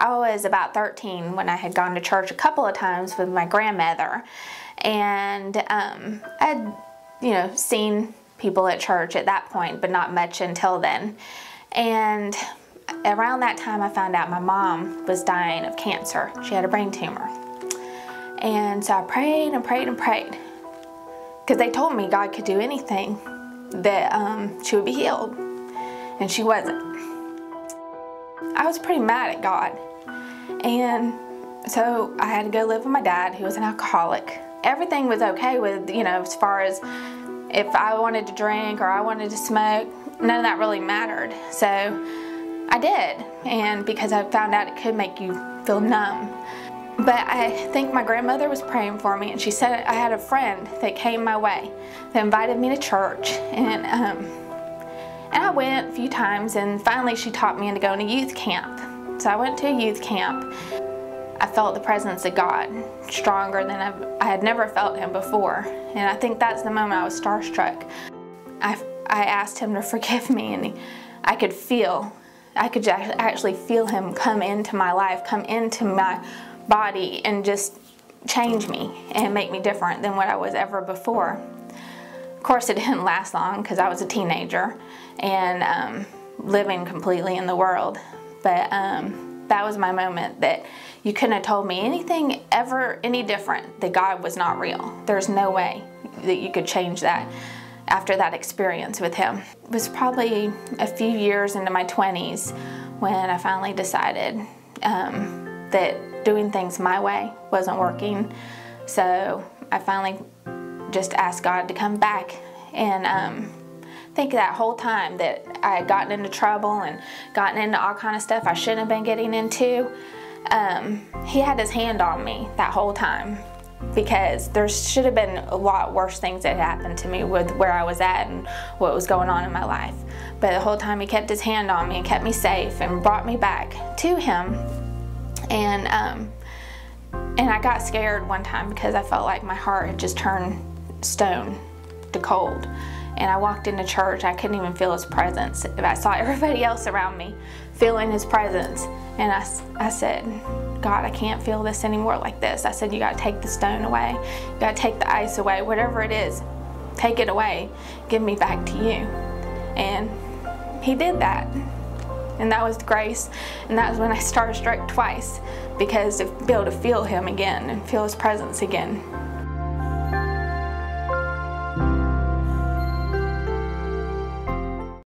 I was about 13 when I had gone to church a couple of times with my grandmother, and I'd, seen people at church at that point, but not much until then. And around that time, I found out my mom was dying of cancer. She had a brain tumor. And so I prayed and prayed and prayed, because they told me God could do anything, that she would be healed, and she wasn't. I was pretty mad at God, and so I had to go live with my dad, who was an alcoholic. Everything was okay with, as far as if I wanted to drink or I wanted to smoke, none of that really mattered. So I did, and because I found out it could make you feel numb. But I think my grandmother was praying for me, and she said I had a friend that came my way that invited me to church, and I went a few times, and finally she taught me into going to youth camp. So I went to a youth camp. I felt the presence of God stronger than I had never felt Him before, and I think that's the moment I was starstruck. I asked Him to forgive me, and I could actually feel Him come into my life, come into my body, and just change me and make me different than what I was ever before. Of course, it didn't last long, because I was a teenager and living completely in the world. But that was my moment that you couldn't have told me anything ever any different, that God was not real. There's no way that you could change that after that experience with Him. It was probably a few years into my 20s when I finally decided that doing things my way wasn't working. So I finally just asked God to come back, and I think that whole time that I had gotten into trouble and gotten into all kind of stuff I shouldn't have been getting into, He had His hand on me that whole time, because there should have been a lot worse things that happened to me with where I was at and what was going on in my life. But the whole time He kept His hand on me and kept me safe and brought me back to Him. And I got scared one time, because I felt like my heart had just turned stone to cold. And I walked into church, I couldn't even feel His presence. I saw everybody else around me feeling His presence. And I said, God, I can't feel this anymore like this. I said, you gotta take the stone away. You gotta take the ice away, whatever it is, take it away, give me back to you. And He did that. And that was grace. And that was when I starstruck twice, because to be able to feel Him again and feel His presence again.